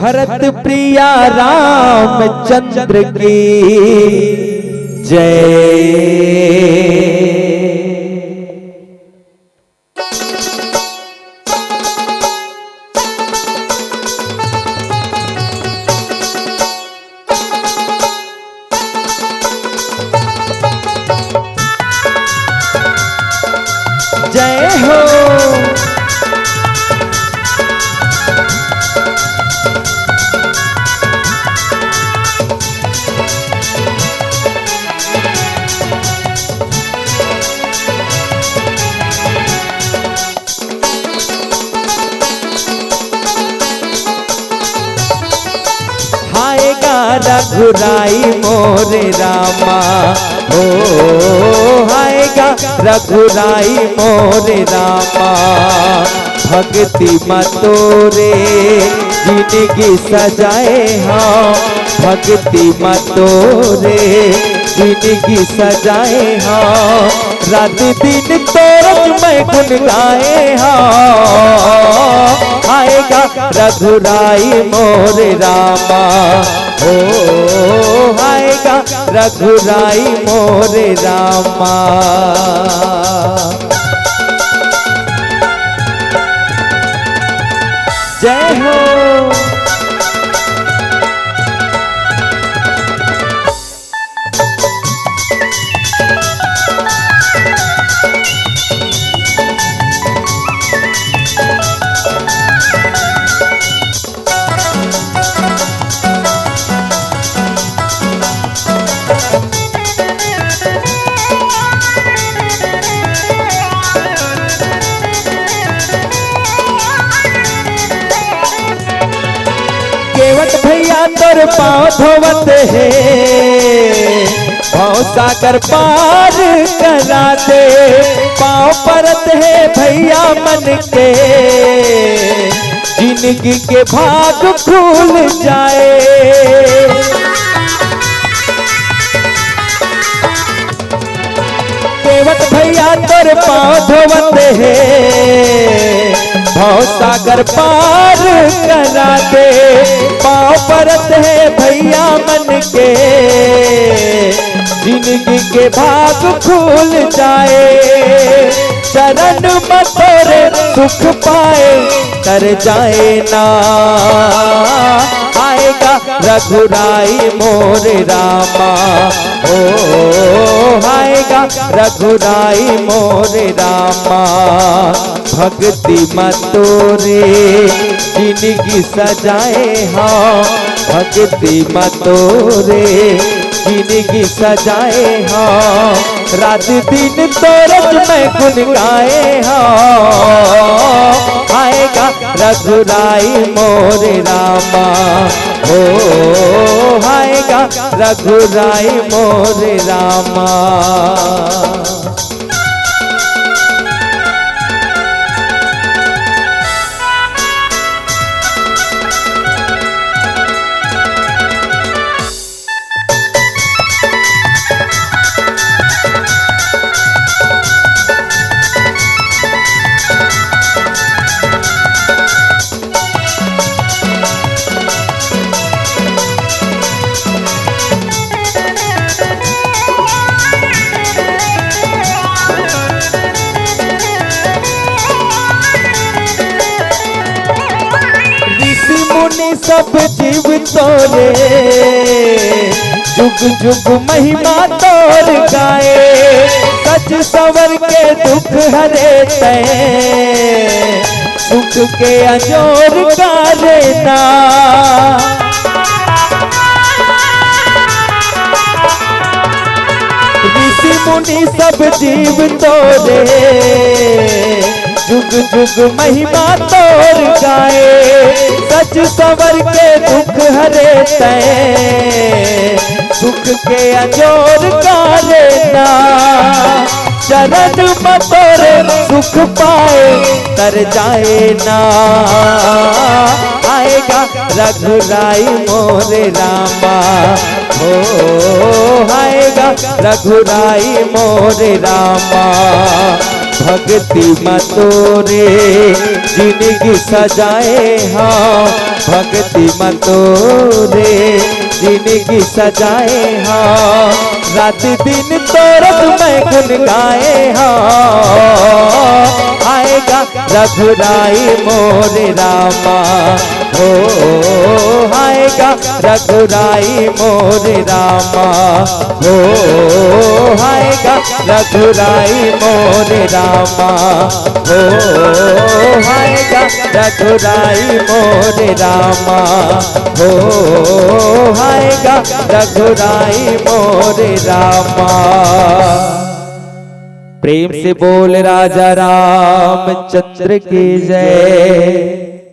भरत प्रिया रामचंद्र की जय। जय हो। आएगा रघुराई मोरे रामा हो, आएगा रघुराई मोरे रामा। भक्ति मतोरे जिंदगी सजाए हाँ, भक्ति मतोरे जिंदगी सजाए हाँ। रात दिन तोरज मैं गुन गाए हाँ। आएगा रघुराई मोरे रामा हो, आएगा रघुराई मोरे रामा। जय हो। केवट भैया तोर पाँव धोवत है, पाँव सागर पार करा दे। पाँव परत है भैया मन के, जिंदगी के भाग खुल जाए। केवट भैया तोर पाँव धोवत है, भाव सागर पार करा दे। पाँव परत है भैया मन के, जिंदगी के भाग खुल जाए। चरण मतोरे सुख पाए तर जाए ना। आएगा रघुराई मोरे रामा हो, आएगा रघुराई मोरे रामा। भक्ति मतोरे जिंदगी सजाए हाँ, भक्ति मतोरे जिंदगी सजाए हाँ। रात दिन तोरज मैं गुन गाए हाँ। आएगा रघुराई मोरे रामा हो, आएगा रघुराई मोरे रामा। सब जीव तोरे जुग जुग महिमा तोर गाए। सच सवर के दुख हरे तय, सुख के अजोर कारे ना। ऋषि मुनि सब जीव तोरे जुग जुग महिमा तोर गाए। सच सवर के दुख हरे तय, सुख के अजोर कारे ना। चरण मतोरे सुख पाए तर जाए ना। आएगा रघुराई मोरे रामा हो, आएगा रघुराई मोरे रामा। भक्ति मतोरे जिंदगी सजाए हाँ, भक्ति मतोरे जिंदगी सजाए हाँ, रात दिन तोरत मैं गुन गाए हाँ। आएगा रघुराई मोरे रामा हो, आएगा रघुराई मोरे रामा हो, आएगा रघुराई मोरे रामा हो, आएगा रघुराई मोरे रामा हो, आएगा रघुराई मोरे रामा। प्रेम से बोल राजा रामचंद्र की जय।